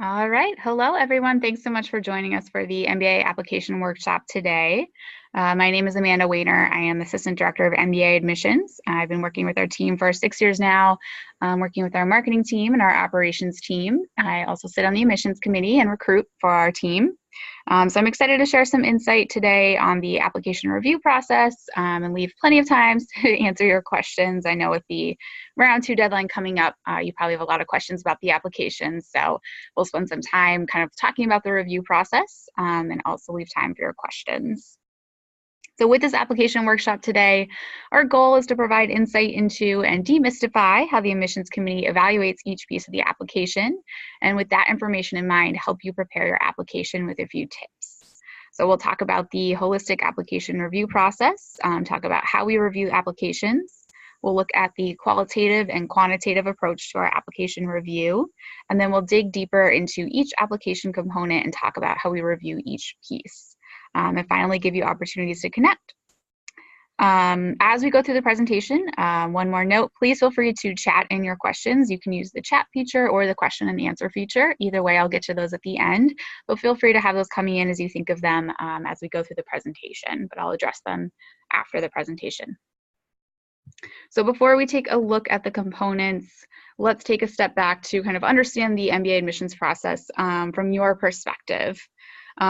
All right. Hello, everyone. Thanks so much for joining us for the MBA application workshop today. My name is Amanda Wainer. I am Assistant Director of MBA Admissions. I've been working with our team for 6 years now, working with our marketing team and our operations team. I also sit on the admissions committee and recruit for our team. So I'm excited to share some insight today on the application review process and leave plenty of time to answer your questions. I know with the round 2 deadline coming up, you probably have a lot of questions about the applications. So we'll spend some time kind of talking about the review process and also leave time for your questions. So with this application workshop today, our goal is to provide insight into and demystify how the admissions committee evaluates each piece of the application. And with that information in mind, help you prepare your application with a few tips. So we'll talk about the holistic application review process, talk about how we review applications. We'll look at the qualitative and quantitative approach to our application review, and then we'll dig deeper into each application component and talk about how we review each piece. And finally give you opportunities to connect. As we go through the presentation, one more note, please feel free to chat in your questions. You can use the chat feature or the question and answer feature. Either way, I'll get to those at the end, but feel free to have those coming in as you think of them as we go through the presentation, but I'll address them after the presentation. So before we take a look at the components, let's take a step back to kind of understand the MBA admissions process from your perspective.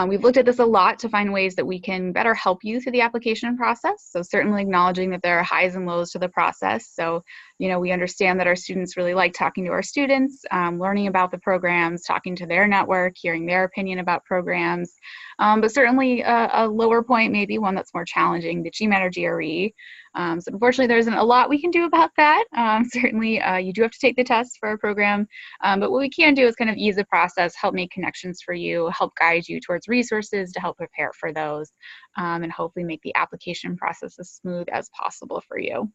We've looked at this a lot to find ways that we can better help you through the application process. So certainly acknowledging that there are highs and lows to the process. So, we understand that our students really like talking to our students, learning about the programs, talking to their network, hearing their opinion about programs. But certainly a lower point, maybe one that's more challenging, the Gmat or GRE. So unfortunately, there isn't a lot we can do about that. Certainly, you do have to take the test for a program, but what we can do is kind of ease the process, help make connections for you, help guide you towards resources to help prepare for those, and hopefully make the application process as smooth as possible for you.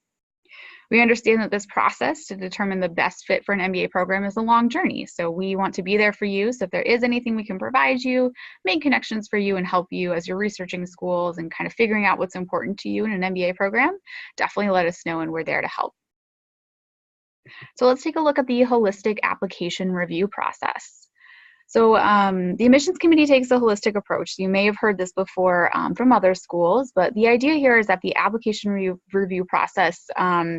We understand that this process to determine the best fit for an MBA program is a long journey. So we want to be there for you. So if there is anything we can provide you, make connections for you and help you as you're researching schools and kind of figuring out what's important to you in an MBA program, definitely let us know and we're there to help. So let's take a look at the holistic application review process. So the admissions committee takes a holistic approach. You may have heard this before from other schools, but the idea here is that the application review process,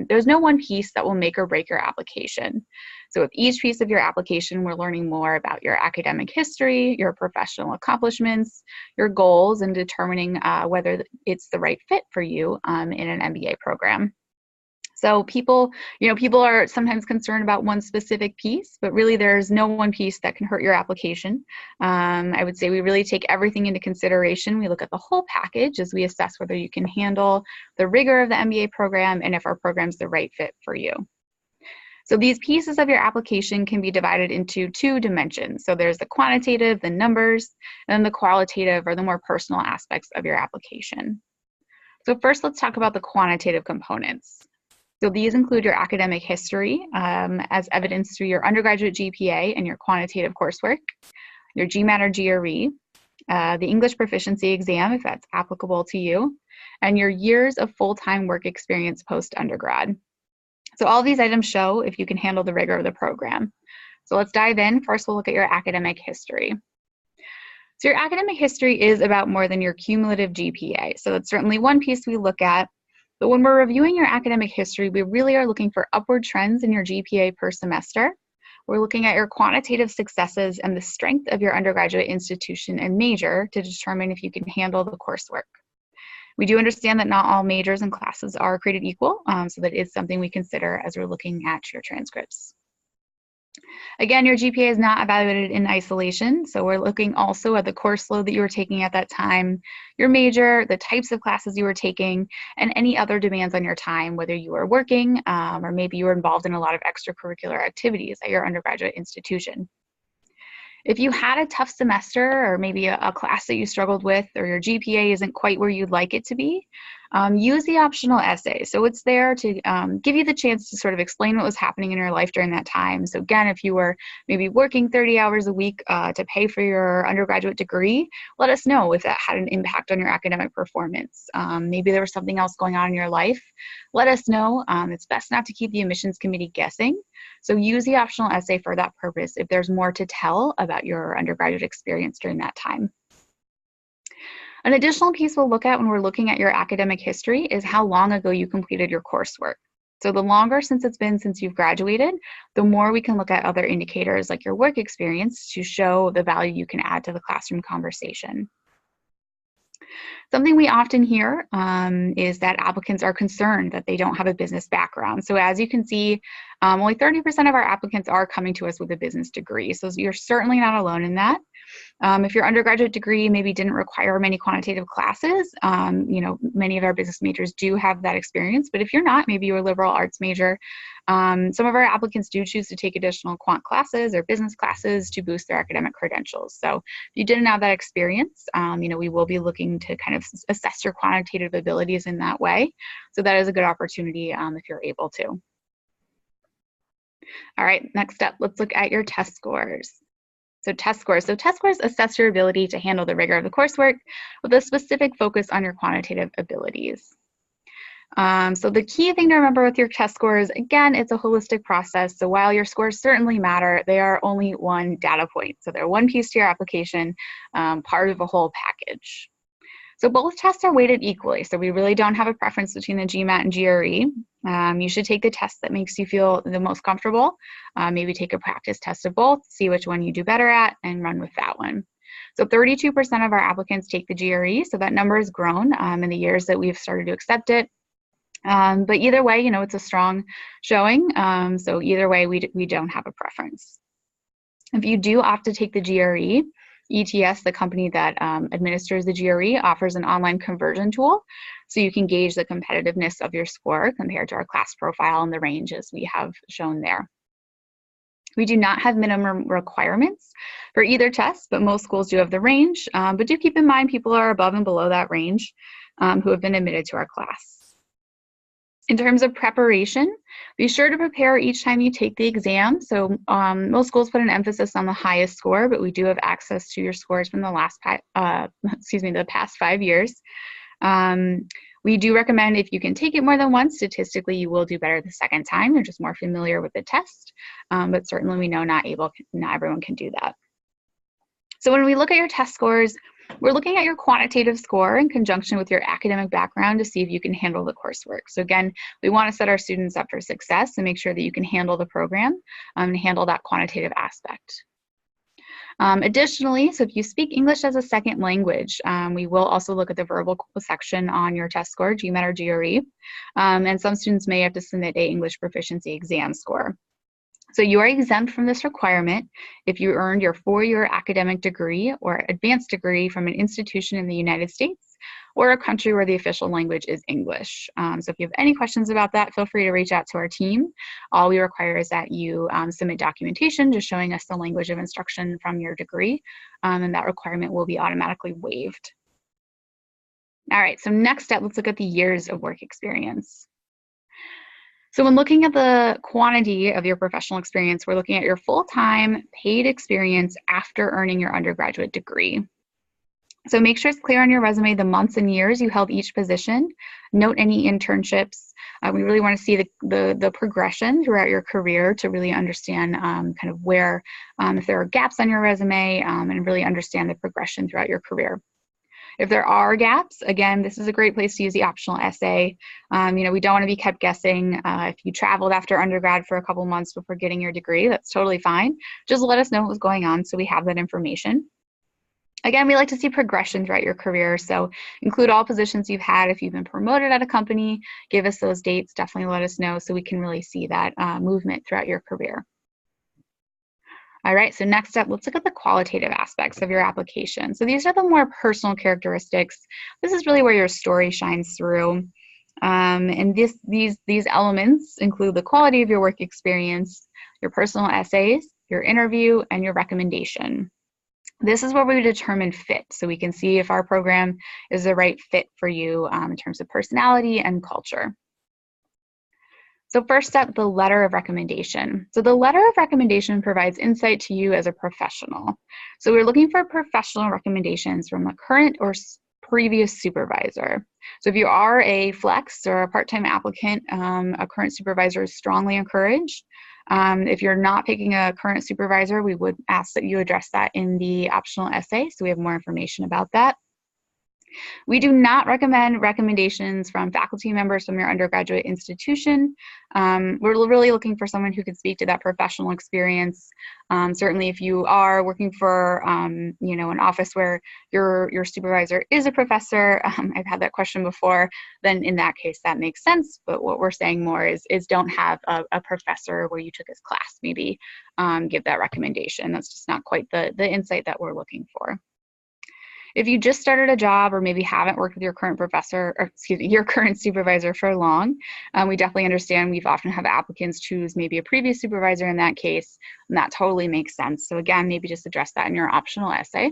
there's no one piece that will make or break your application. So with each piece of your application, we're learning more about your academic history, your professional accomplishments, your goals, and determining whether it's the right fit for you in an MBA program. So people are sometimes concerned about one specific piece, but really there's no one piece that can hurt your application. I would say we really take everything into consideration. We look at the whole package as we assess whether you can handle the rigor of the MBA program and if our program's the right fit for you. So these pieces of your application can be divided into 2 dimensions. So there's the quantitative, the numbers, and then the qualitative or the more personal aspects of your application. So first, let's talk about the quantitative components. So these include your academic history as evidenced through your undergraduate GPA and your quantitative coursework, your Gmat or GRE, the English proficiency exam if that's applicable to you, and your years of full-time work experience post-undergrad. So all of these items show if you can handle the rigor of the program. So let's dive in. First, we'll look at your academic history. So your academic history is about more than your cumulative GPA. So that's certainly one piece we look at. But when we're reviewing your academic history, we really are looking for upward trends in your GPA per semester. We're looking at your quantitative successes and the strength of your undergraduate institution and major to determine if you can handle the coursework. We do understand that not all majors and classes are created equal, so that is something we consider as we're looking at your transcripts. Again, your GPA is not evaluated in isolation, so we're looking also at the course load that you were taking at that time, your major, the types of classes you were taking, and any other demands on your time, whether you were working or maybe you were involved in a lot of extracurricular activities at your undergraduate institution. If you had a tough semester or maybe a class that you struggled with or your GPA isn't quite where you'd like it to be, use the optional essay. So it's there to give you the chance to sort of explain what was happening in your life during that time. So again, if you were maybe working 30 hours a week to pay for your undergraduate degree, let us know if that had an impact on your academic performance. Maybe there was something else going on in your life. Let us know. It's best not to keep the admissions committee guessing. So use the optional essay for that purpose if there's more to tell about your undergraduate experience during that time. An additional piece we'll look at when we're looking at your academic history is how long ago you completed your coursework. So the longer since it's been since you've graduated, the more we can look at other indicators like your work experience to show the value you can add to the classroom conversation. Something we often hear is that applicants are concerned that they don't have a business background. So as you can see, only 30% of our applicants are coming to us with a business degree. So you're certainly not alone in that. If your undergraduate degree maybe didn't require many quantitative classes, many of our business majors do have that experience, but if you're not, maybe you're a liberal arts major, some of our applicants do choose to take additional quant classes or business classes to boost their academic credentials. So if you didn't have that experience, we will be looking to kind of assess your quantitative abilities in that way. So that is a good opportunity if you're able to. All right, next up, let's look at your test scores. So test scores assess your ability to handle the rigor of the coursework with a specific focus on your quantitative abilities. So the key thing to remember with your test scores, again, it's a holistic process. So while your scores certainly matter, they are only one data point. So they're one piece to your application, part of a whole package. So both tests are weighted equally. So we really don't have a preference between the Gmat and GRE. You should take the test that makes you feel the most comfortable. Maybe take a practice test of both, see which one you do better at, and run with that one. So 32% of our applicants take the GRE. So that number has grown in the years that we've started to accept it. But either way, it's a strong showing. So either way, we don't have a preference. If you do opt to take the GRE, ETS, the company that administers the GRE, offers an online conversion tool, so you can gauge the competitiveness of your score compared to our class profile and the ranges we have shown there. We do not have minimum requirements for either test, but most schools do have the range. But do keep in mind people are above and below that range who have been admitted to our class. In terms of preparation, be sure to prepare each time you take the exam. So most schools put an emphasis on the highest score, but we do have access to your scores from the the past 5 years. We do recommend if you can take it more than once, statistically you will do better the second time. You're just more familiar with the test, but certainly we know not everyone can do that. So when we look at your test scores, we're looking at your quantitative score in conjunction with your academic background to see if you can handle the coursework. So again, we want to set our students up for success and make sure that you can handle the program and handle that quantitative aspect. Additionally, so if you speak English as a second language, we will also look at the verbal section on your test score, Gmat or GRE, and some students may have to submit an English proficiency exam score. So you are exempt from this requirement if you earned your 4-year academic degree or advanced degree from an institution in the United States or a country where the official language is English. So if you have any questions about that, feel free to reach out to our team. All we require is that you submit documentation just showing us the language of instruction from your degree, and that requirement will be automatically waived. All right, so next up, let's look at the years of work experience. So when looking at the quantity of your professional experience, we're looking at your full-time paid experience after earning your undergraduate degree. So make sure it's clear on your resume the months and years you held each position. Note any internships. We really want to see the progression throughout your career to really understand kind of where, if there are gaps on your resume, and really understand the progression throughout your career. If there are gaps, again, this is a great place to use the optional essay. We don't want to be kept guessing. If you traveled after undergrad for a couple months before getting your degree, that's totally fine. Just let us know what was going on so we have that information. Again, we like to see progression throughout your career, so include all positions you've had. If you've been promoted at a company, give us those dates, definitely let us know so we can really see that movement throughout your career. All right, so next up, let's look at the qualitative aspects of your application. So these are the more personal characteristics. This is really where your story shines through. And these elements include the quality of your work experience, your personal essays, your interview, and your recommendation. This is where we determine fit, so we can see if our program is the right fit for you in terms of personality and culture. So first up, the letter of recommendation. So the letter of recommendation provides insight to you as a professional. So we're looking for professional recommendations from a current or previous supervisor. So if you are a flex or a part-time applicant, a current supervisor is strongly encouraged. If you're not picking a current supervisor, we would ask that you address that in the optional essay, so we have more information about that. We do not recommend recommendations from faculty members from your undergraduate institution. We're really looking for someone who can speak to that professional experience. Certainly if you are working for an office where your supervisor is a professor, I've had that question before, then in that case that makes sense. But what we're saying more is don't have a professor where you took his class, maybe give that recommendation. That's just not quite the insight that we're looking for. If you just started a job or maybe haven't worked with your current your current supervisor for long, we definitely understand we've often have applicants choose maybe a previous supervisor in that case, and that totally makes sense. So again, maybe just address that in your optional essay.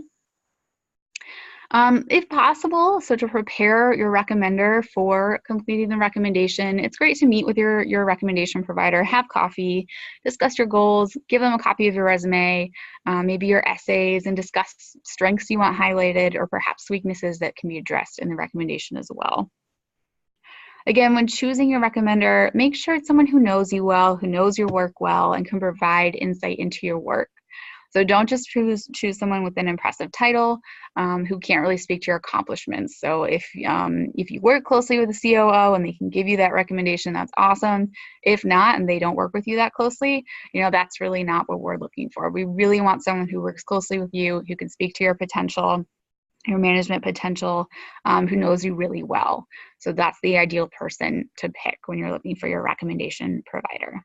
If possible, so to prepare your recommender for completing the recommendation, it's great to meet with your recommendation provider, have coffee, discuss your goals, give them a copy of your resume, maybe your essays, and discuss strengths you want highlighted or perhaps weaknesses that can be addressed in the recommendation as well. Again, when choosing your recommender, make sure it's someone who knows you well, who knows your work well, and can provide insight into your work. So don't just choose someone with an impressive title who can't really speak to your accomplishments. So if you work closely with the COO and they can give you that recommendation, that's awesome. If not, and they don't work with you that closely, that's really not what we're looking for. We really want someone who works closely with you, who can speak to your potential, your management potential, who knows you really well. So that's the ideal person to pick when you're looking for your recommendation provider.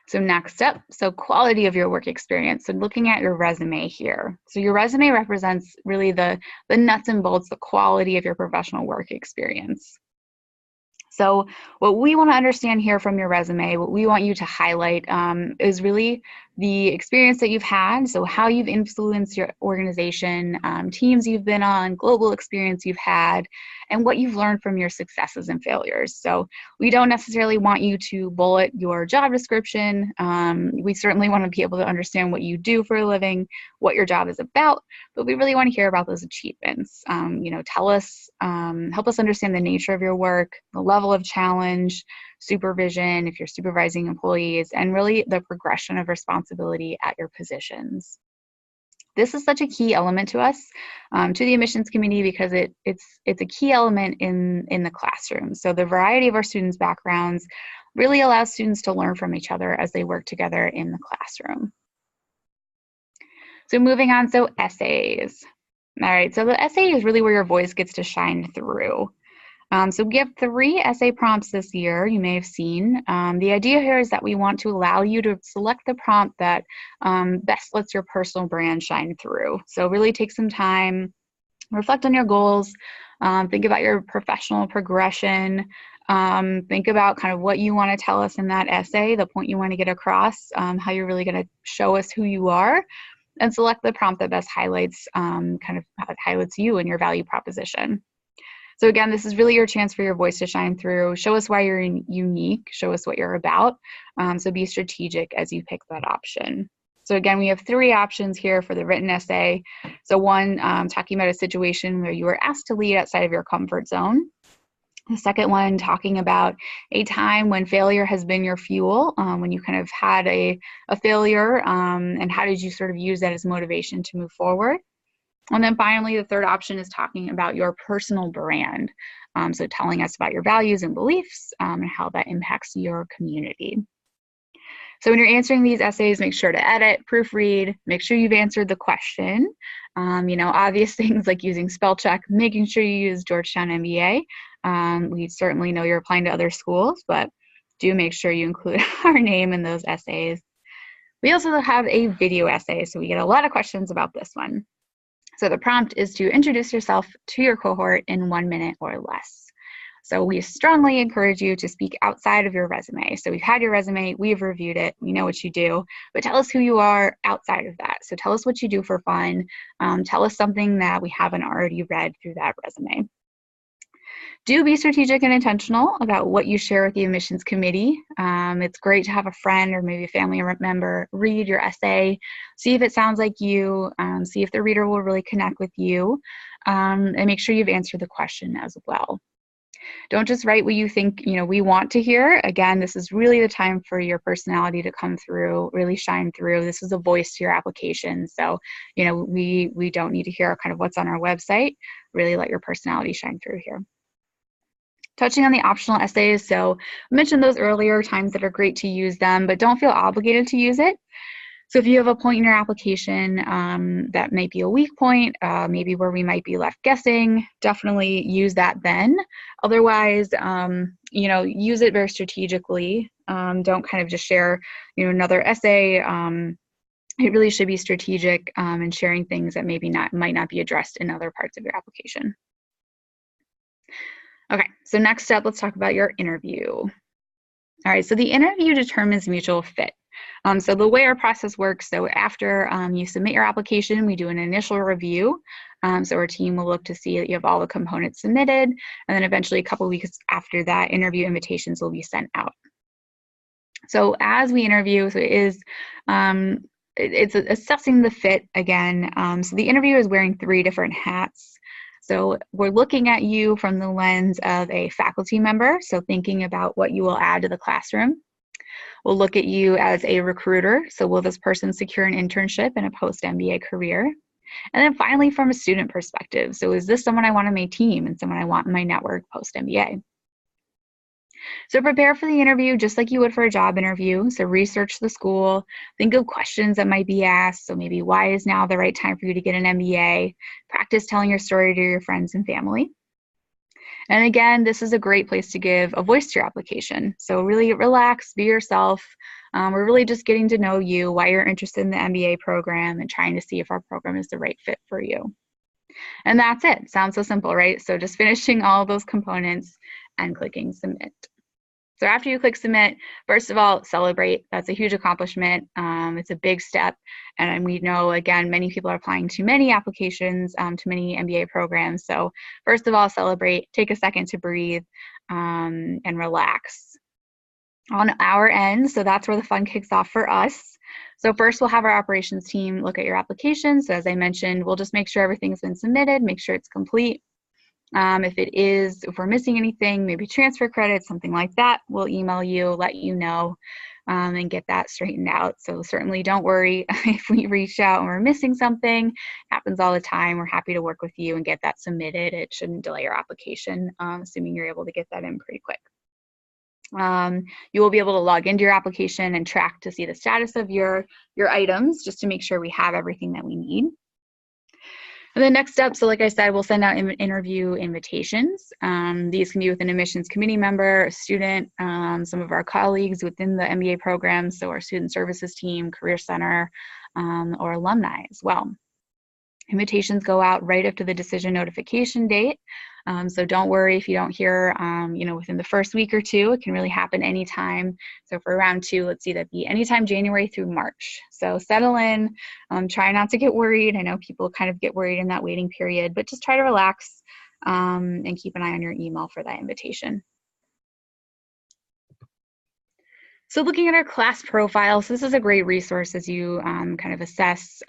So next up, so quality of your work experience. So looking at your resume here. So your resume represents really the nuts and bolts, the quality of your professional work experience. So what we want to understand here from your resume, what we want you to highlight is really the experience that you've had, so how you've influenced your organization, teams you've been on, global experience you've had, and what you've learned from your successes and failures. So we don't necessarily want you to bullet your job description. We certainly want to be able to understand what you do for a living, what your job is about, but we really want to hear about those achievements. Tell us, help us understand the nature of your work, the level of challenge, supervision, if you're supervising employees, and really the progression of responsibility at your positions. This is such a key element to us, to the admissions committee, because it's a key element in the classroom. So the variety of our students' backgrounds really allows students to learn from each other as they work together in the classroom. So moving on, so essays. All right, so the essay is really where your voice gets to shine through. So we have 3 essay prompts this year, you may have seen. The idea here is that we want to allow you to select the prompt that best lets your personal brand shine through. So really take some time, reflect on your goals, think about your professional progression, think about kind of what you want to tell us in that essay, the point you want to get across, how you're really going to show us who you are, and select the prompt that best highlights highlights you and your value proposition. So again, this is really your chance for your voice to shine through. Show us why you're unique. Show us what you're about. So be strategic as you pick that option. So again, we have 3 options here for the written essay. So one, talking about a situation where you were asked to lead outside of your comfort zone. The second one, talking about a time when failure has been your fuel, when you kind of had a failure, and how did you sort of use that as motivation to move forward. And then finally, the third option is talking about your personal brand. So telling us about your values and beliefs and how that impacts your community. So when you're answering these essays, make sure to edit, proofread, make sure you've answered the question. Obvious things like using spell check, making sure you use Georgetown MBA. We certainly know you're applying to other schools, but do make sure you include our name in those essays. We also have a video essay, so we get a lot of questions about this one. So the prompt is to introduce yourself to your cohort in 1 minute or less. So we strongly encourage you to speak outside of your resume. So we've had your resume, we've reviewed it, we know what you do, but tell us who you are outside of that. So tell us what you do for fun. Tell us something that we haven't already read through that resume. Do be strategic and intentional about what you share with the admissions committee. It's great to have a friend or maybe a family member read your essay, see if it sounds like you, see if the reader will really connect with you, and make sure you've answered the question as well. Don't just write what you think we want to hear. Again, this is really the time for your personality to come through, really shine through. This is a voice to your application. So, we don't need to hear kind of what's on our website. Really let your personality shine through here. Touching on the optional essays, so I mentioned those earlier, times that are great to use them, but don't feel obligated to use it. So if you have a point in your application that might be a weak point, maybe where we might be left guessing, definitely use that then. Otherwise, use it very strategically. Don't kind of just share, another essay. It really should be strategic in sharing things that might not be addressed in other parts of your application. Okay, so next step, let's talk about your interview. All right, so the interview determines mutual fit. So the way our process works, so after you submit your application, we do an initial review. So our team will look to see that you have all the components submitted, and then eventually a couple weeks after that, interview invitations will be sent out. So as we interview, so it's assessing the fit again. So the interviewer is wearing 3 different hats. So we're looking at you from the lens of a faculty member, so thinking about what you will add to the classroom. We'll look at you as a recruiter, so will this person secure an internship in a post-MBA career? And then finally, from a student perspective, so is this someone I want on my team and someone I want in my network post-MBA? So prepare for the interview just like you would for a job interview. So research the school, think of questions that might be asked. So maybe why is now the right time for you to get an MBA? Practice telling your story to your friends and family. And again, this is a great place to give a voice to your application. So really relax, be yourself. We're really just getting to know you, why you're interested in the MBA program, and trying to see if our program is the right fit for you. And that's it. Sounds so simple, right? So just finishing all those components and clicking submit. So after you click submit, first of all, celebrate. That's a huge accomplishment. It's a big step. And we know, again, many people are applying to many applications, to many MBA programs. So first of all, celebrate, take a second to breathe, and relax. On our end, so that's where the fun kicks off for us. So first, we'll have our operations team look at your application. So as I mentioned, we'll just make sure everything's been submitted, make sure it's complete. If we're missing anything, maybe transfer credits, something like that, we'll email you, let you know, and get that straightened out. So certainly don't worry if we reach out and we're missing something. It happens all the time. We're happy to work with you and get that submitted. It shouldn't delay your application, assuming you're able to get that in pretty quick. You will be able to log into your application and track to see the status of your items, just to make sure we have everything that we need. And the next step, so like I said, we'll send out interview invitations. These can be with an admissions committee member, a student, some of our colleagues within the MBA program, so our student services team, career center, or alumni as well. Invitations go out right after the decision notification date. So don't worry if you don't hear, within the first week or two. It can really happen anytime. So for round 2, let's see, that'd be anytime January through March. So settle in, try not to get worried. I know people kind of get worried in that waiting period, but just try to relax and keep an eye on your email for that invitation. So looking at our class profiles, this is a great resource as you kind of assess.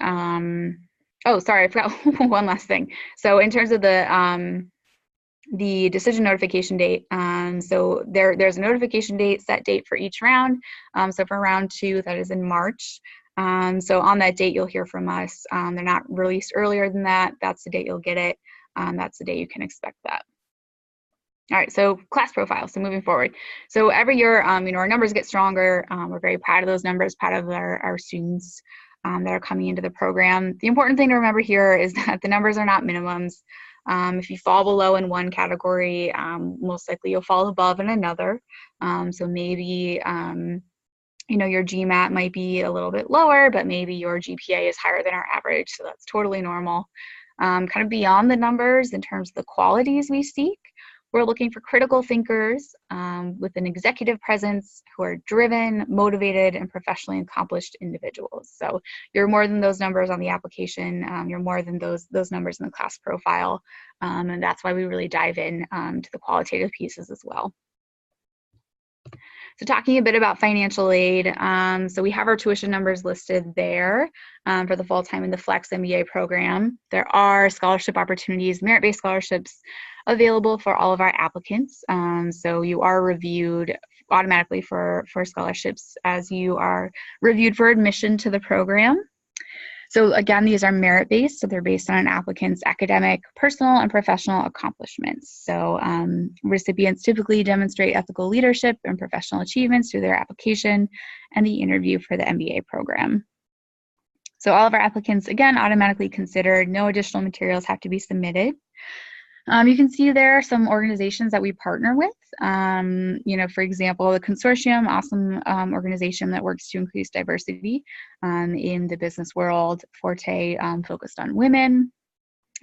Oh, sorry, I forgot one last thing. So in terms of the decision notification date, so there's a notification date, set date for each round. So for round 2, that is in March. So on that date, you'll hear from us. They're not released earlier than that. That's the date you'll get it. That's the day you can expect that. All right, so class profile, so moving forward. So every year, our numbers get stronger. We're very proud of those numbers, proud of our students that are coming into the program. The important thing to remember here is that the numbers are not minimums. If you fall below in one category, most likely you'll fall above in another. So maybe, your Gmat might be a little bit lower, but maybe your GPA is higher than our average. So that's totally normal. Kind of beyond the numbers in terms of the qualities we seek, We're looking for critical thinkers with an executive presence who are driven, motivated, and professionally accomplished individuals. So you're more than those numbers on the application. You're more than those numbers in the class profile. And that's why we really dive in to the qualitative pieces as well. So talking a bit about financial aid, so we have our tuition numbers listed there for the full-time and the Flex MBA program. There are scholarship opportunities, merit-based scholarships available for all of our applicants. So you are reviewed automatically for scholarships as you are reviewed for admission to the program. So again, these are merit-based, so they're based on an applicant's academic, personal, and professional accomplishments. So recipients typically demonstrate ethical leadership and professional achievements through their application and the interview for the MBA program. So all of our applicants, again, automatically considered. No additional materials have to be submitted. You can see there are some organizations that we partner with. For example, the Consortium, awesome organization that works to increase diversity in the business world. Forte, focused on women.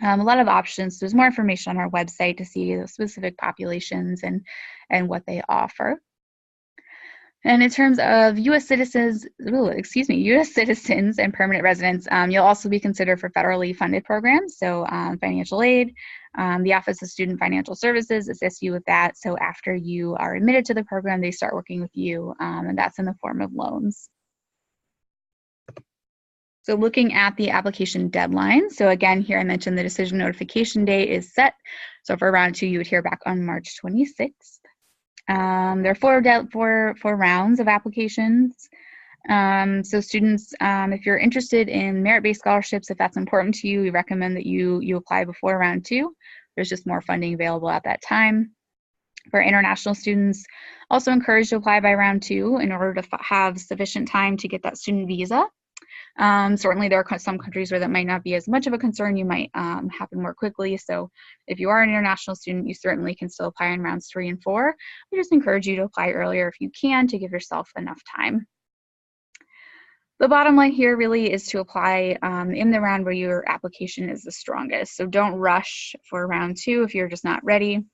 A lot of options. There's more information on our website to see the specific populations and what they offer. And in terms of U.S. citizens and permanent residents, you'll also be considered for federally funded programs, so financial aid. The Office of Student Financial Services assists you with that. So after you are admitted to the program, they start working with you, and that's in the form of loans. So looking at the application deadline. So again, here I mentioned the decision notification date is set. So for round 2, you would hear back on March 26th. There are four rounds of applications. So students, if you're interested in merit-based scholarships, if that's important to you, we recommend that you apply before round 2. There's just more funding available at that time. For international students, also encouraged to apply by round 2 in order to have sufficient time to get that student visa. Certainly there are some countries where that might not be as much of a concern. You might happen more quickly. So if you are an international student, you certainly can still apply in rounds 3 and 4. We just encourage you to apply earlier if you can to give yourself enough time. The bottom line here really is to apply in the round where your application is the strongest. So don't rush for round 2 if you're just not ready.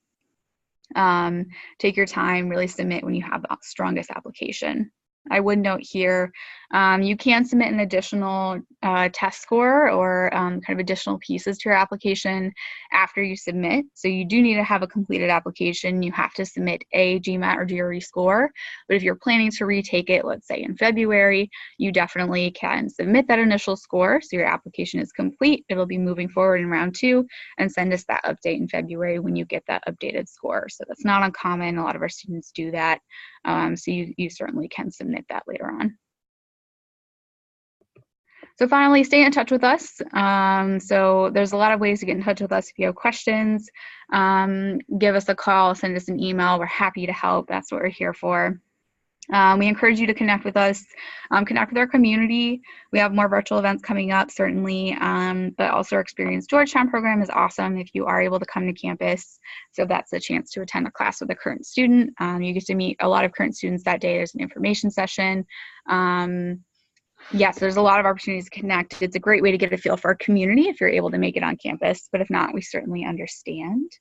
Take your time, really submit when you have the strongest application. I would note here, you can submit an additional test score or kind of additional pieces to your application after you submit. So you do need to have a completed application. You have to submit a Gmat or GRE score. But if you're planning to retake it, let's say in February, you definitely can submit that initial score. So your application is complete. It'll be moving forward in round 2 and send us that update in February when you get that updated score. So that's not uncommon. A lot of our students do that. So you certainly can submit that later on. So finally, stay in touch with us. So there's a lot of ways to get in touch with us. If you have questions, give us a call, send us an email. We're happy to help. That's what we're here for. We encourage you to connect with us, connect with our community. We have more virtual events coming up, certainly, but also our Experience Georgetown program is awesome if you are able to come to campus. So that's a chance to attend a class with a current student. You get to meet a lot of current students that day. There's an information session. Yes, there's a lot of opportunities to connect. It's a great way to get a feel for our community if you're able to make it on campus, but if not, we certainly understand.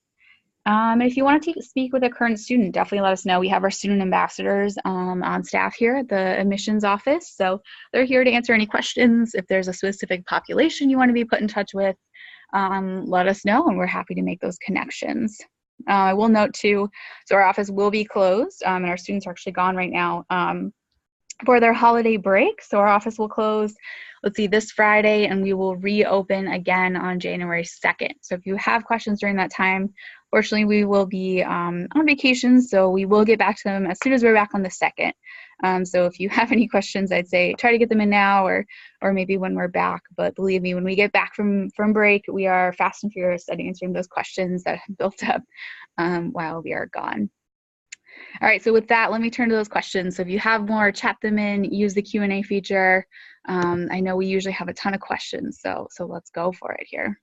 And if you want to speak with a current student, definitely let us know. We have our student ambassadors on staff here at the admissions office. So they're here to answer any questions. If there's a specific population you want to be put in touch with, let us know and we're happy to make those connections. I will note too, so our office will be closed and our students are actually gone right now for their holiday break. So our office will close, let's see, this Friday, and we will reopen again on January 2nd. So if you have questions during that time, fortunately, we will be on vacation, so we will get back to them as soon as we're back on the 2nd. So if you have any questions, I'd say try to get them in now or maybe when we're back. But believe me, when we get back from break, we are fast and furious at answering those questions that have built up while we are gone. All right, so with that, let me turn to those questions. So if you have more, chat them in, use the Q&A feature. I know we usually have a ton of questions, so let's go for it here.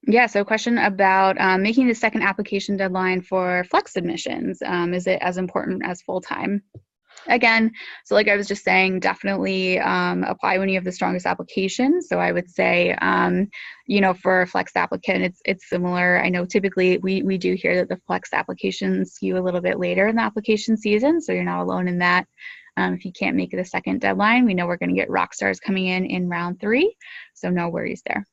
Yeah, so a question about making the second application deadline for flex admissions. Is it as important as full-time? Again, so like I was just saying, definitely apply when you have the strongest application. So I would say, you know, for a flex applicant, it's similar. I know typically we do hear that the flex applications skew a little bit later in the application season, so you're not alone in that. If you can't make it a second deadline, we know we're going to get rock stars coming in round 3, so no worries there.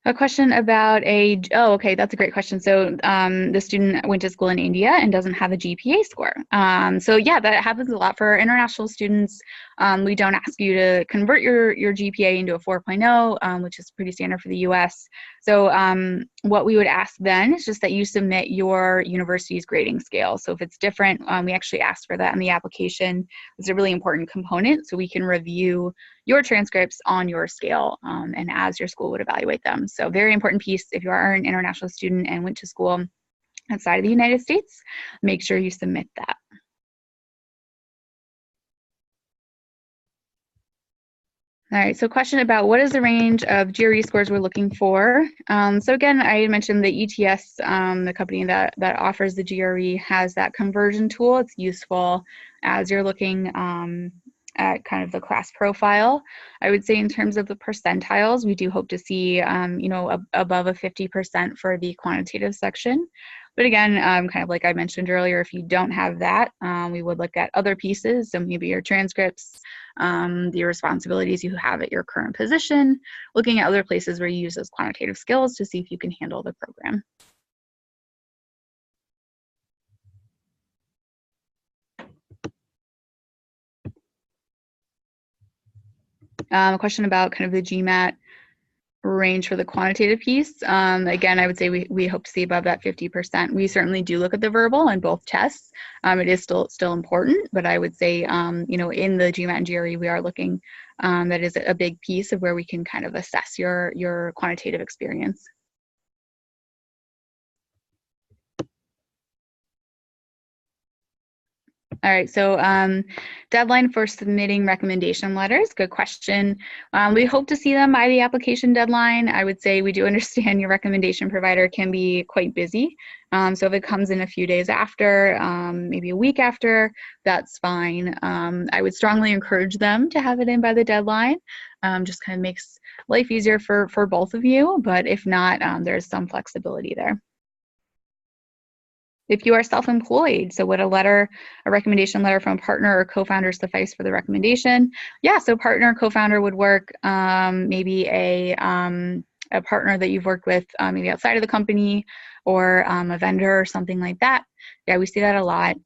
A question about oh, okay, that's a great question. So the student went to school in India and doesn't have a GPA score. So yeah, that happens a lot for international students. We don't ask you to convert your GPA into a 4.0, which is pretty standard for the US. So what we would ask then is just that you submit your university's grading scale. So if it's different, we actually ask for that in the application. It's a really important component, so we can review your transcripts on your scale and as your school would evaluate them. So very important piece if you are an international student and went to school outside of the United States, make sure you submit that. All right, so question about what is the range of GRE scores we're looking for? So again, I mentioned the ETS, the company that offers the GRE has that conversion tool. It's useful as you're looking at kind of the class profile. I would say in terms of the percentiles, we do hope to see, you know, above a 50% for the quantitative section. But again, kind of like I mentioned earlier, if you don't have that, we would look at other pieces. So maybe your transcripts, the responsibilities you have at your current position, looking at other places where you use those quantitative skills to see if you can handle the program. A question about kind of the Gmat range for the quantitative piece. Again, I would say we hope to see above that 50%. We certainly do look at the verbal in both tests. It is still important, but I would say, you know, in the Gmat and GRE, we are looking, that is a big piece of where we can kind of assess your quantitative experience. All right, so deadline for submitting recommendation letters, good question. We hope to see them by the application deadline. I would say we do understand your recommendation provider can be quite busy. So if it comes in a few days after, maybe a week after, that's fine. I would strongly encourage them to have it in by the deadline. Just kind of makes life easier for both of you, but if not, there's some flexibility there. If you are self-employed, so would a recommendation letter from a partner or co-founder suffice for the recommendation? Yeah, so partner, co-founder would work. Maybe a partner that you've worked with maybe outside of the company, or a vendor or something like that. Yeah, we see that a lot.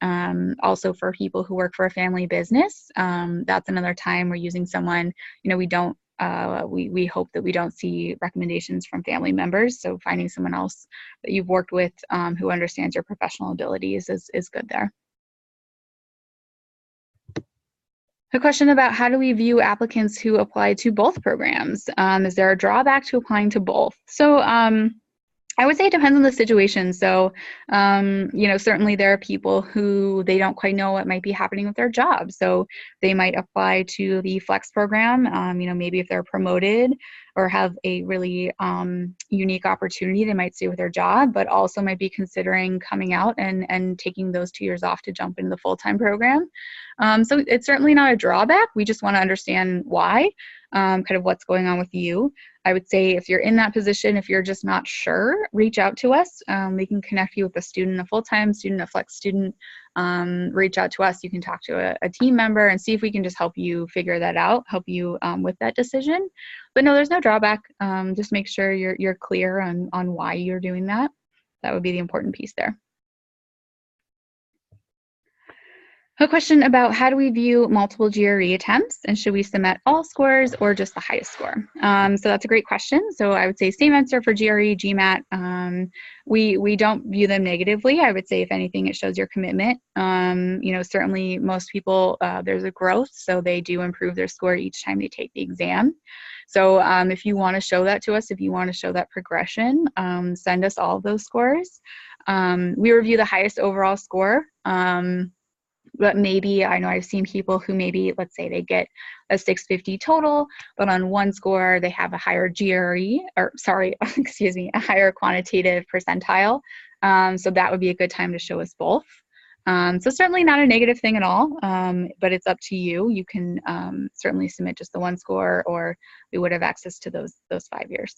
Also for people who work for a family business, that's another time we're using someone, you know, we hope that we don't see recommendations from family members. So finding someone else that you've worked with who understands your professional abilities is good there. A question about how do we view applicants who apply to both programs? Is there a drawback to applying to both? So I would say it depends on the situation. So, you know, certainly there are people who they don't quite know what might be happening with their job. So they might apply to the flex program, you know, maybe if they're promoted or have a really unique opportunity, they might stay with their job, but also might be considering coming out and taking those 2 years off to jump into the full-time program. So it's certainly not a drawback. We just want to understand why, kind of what's going on with you. I would say if you're in that position, if you're just not sure, reach out to us. We can connect you with a student, a full-time student, a flex student. Reach out to us. You can talk to a team member and see if we can just help you figure that out, help you with that decision. But no, there's no drawback. Just make sure you're clear on why you're doing that. That would be the important piece there. A question about how do we view multiple GRE attempts, and should we submit all scores or just the highest score? So that's a great question. So I would say same answer for GRE, GMAT. We don't view them negatively. I would say if anything, it shows your commitment. You know, certainly most people, there's a growth, so they do improve their score each time they take the exam. So if you want to show that to us, if you want to show that progression, send us all of those scores. We review the highest overall score. But maybe, I know I've seen people who maybe, let's say they get a 650 total, but on one score they have a higher GRE, or sorry, excuse me, a higher quantitative percentile. So that would be a good time to show us both. So certainly not a negative thing at all, but it's up to you. You can certainly submit just the one score, or we would have access to those 5 years.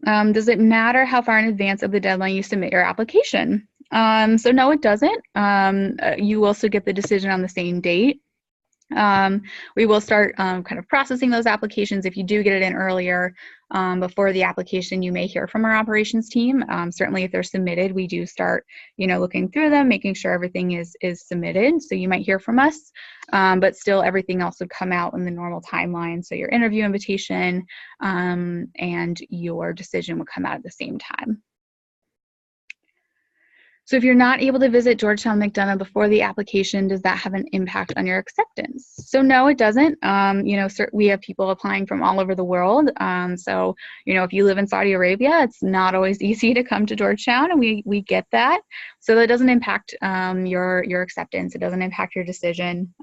Does it matter how far in advance of the deadline you submit your application? So no, it doesn't. You also get the decision on the same date. We will start kind of processing those applications. If you do get it in earlier, before the application, you may hear from our operations team. Certainly if they're submitted, we do start, looking through them, making sure everything is submitted. So you might hear from us, but still everything else would come out in the normal timeline. So your interview invitation and your decision would come out at the same time. So if you're not able to visit Georgetown McDonough before the application, does that have an impact on your acceptance? So no, it doesn't. We have people applying from all over the world. So, if you live in Saudi Arabia, it's not always easy to come to Georgetown, and we get that. So that doesn't impact your acceptance. It doesn't impact your decision.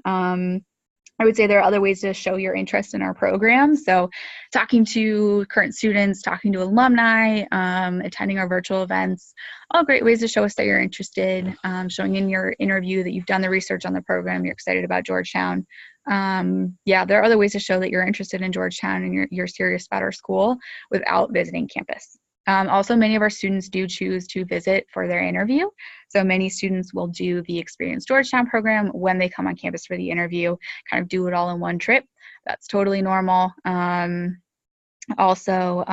I would say there are other ways to show your interest in our program. So talking to current students, talking to alumni, attending our virtual events, all great ways to show us that you're interested, showing in your interview that you've done the research on the program, you're excited about Georgetown. Yeah, there are other ways to show that you're interested in Georgetown and you're serious about our school without visiting campus. Also, many of our students do choose to visit for their interview. So many students will do the Experience Georgetown program when they come on campus for the interview, kind of do it all in one trip. That's totally normal. Also,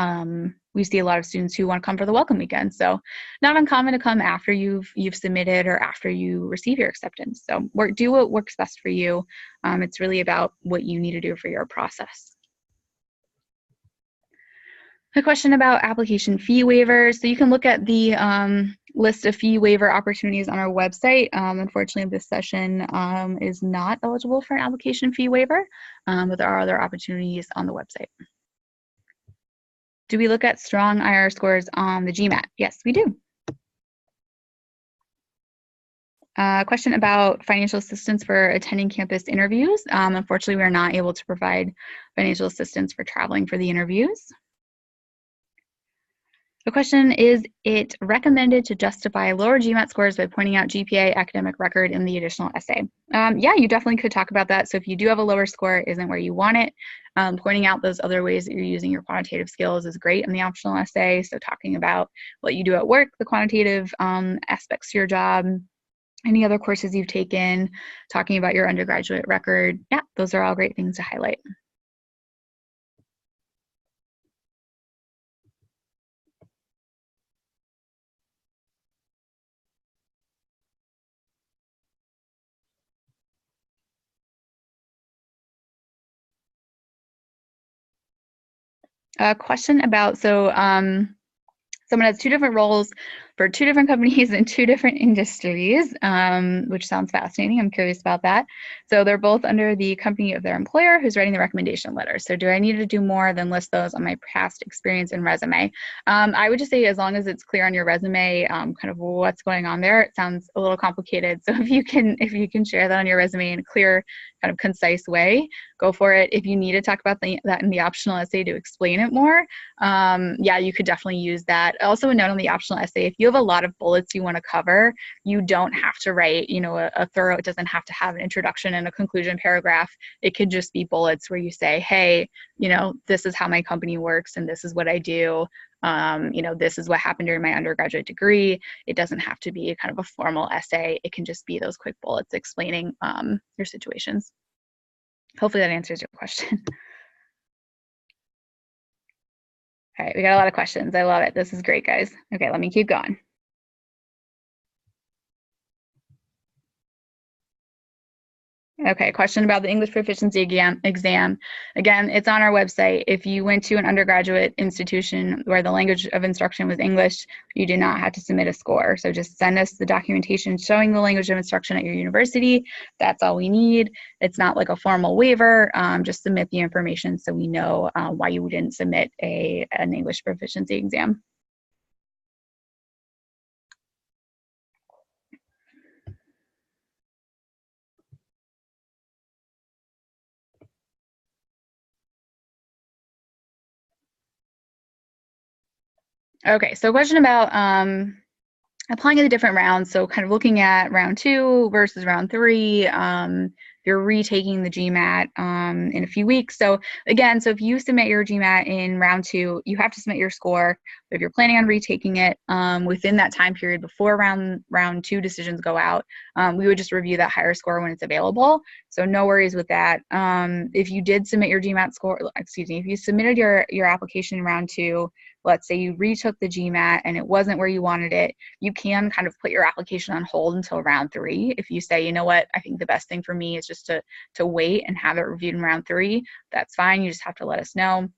we see a lot of students who want to come for the welcome weekend. So not uncommon to come after you've submitted or after you receive your acceptance. So do what works best for you. It's really about what you need to do for your process. A question about application fee waivers. So you can look at the list of fee waiver opportunities on our website. Unfortunately, this session is not eligible for an application fee waiver, but there are other opportunities on the website. Do we look at strong IR scores on the Gmat? Yes, we do. Question about financial assistance for attending campus interviews. Unfortunately, we are not able to provide financial assistance for traveling for the interviews. The question is, it recommended to justify lower GMAT scores by pointing out GPA, academic record, in the additional essay? Yeah, you definitely could talk about that. So if you do have a lower score, it isn't where you want it. Pointing out those other ways that you're using your quantitative skills is great in the optional essay. So talking about what you do at work, the quantitative aspects to your job, any other courses you've taken, talking about your undergraduate record. Yeah, those are all great things to highlight. A question about, so someone has 2 different roles for 2 different companies in 2 different industries, which sounds fascinating. I'm curious about that. So they're both under the company of their employer who's writing the recommendation letter. So do I need to do more than list those on my past experience and resume? I would just say, as long as it's clear on your resume, kind of what's going on there. It sounds a little complicated. So if you can share that on your resume in a clear, kind of concise way, go for it. If you need to talk about that in the optional essay to explain it more, yeah, you could definitely use that. Also, a note on the optional essay, if you have a lot of bullets you want to cover, you don't have to write, a thorough, it doesn't have to have an introduction and a conclusion paragraph. It could just be bullets where you say, hey, this is how my company works and this is what I do. This is what happened during my undergraduate degree. It doesn't have to be kind of a formal essay. It can just be those quick bullets explaining your situations. Hopefully that answers your question. All right, we got a lot of questions. I love it. This is great, guys. Okay, let me keep going. Okay, question about the English proficiency exam. Again, it's on our website. If you went to an undergraduate institution where the language of instruction was English, you do not have to submit a score. So just send us the documentation showing the language of instruction at your university. That's all we need. It's not like a formal waiver. Just submit the information so we know why you didn't submit an English proficiency exam. Okay, so a question about applying to the different rounds. So kind of looking at round 2 versus round 3. You're retaking the GMAT in a few weeks. So again, so if you submit your GMAT in round 2, you have to submit your score. But if you're planning on retaking it within that time period before round 2 decisions go out, we would just review that higher score when it's available. So no worries with that. If you did submit your GMAT score, excuse me, if you submitted your application in round 2, let's say you retook the GMAT and it wasn't where you wanted it, you can kind of put your application on hold until round 3. If you say, you know what, I think the best thing for me is just to wait and have it reviewed in round 3, that's fine. You just have to let us know.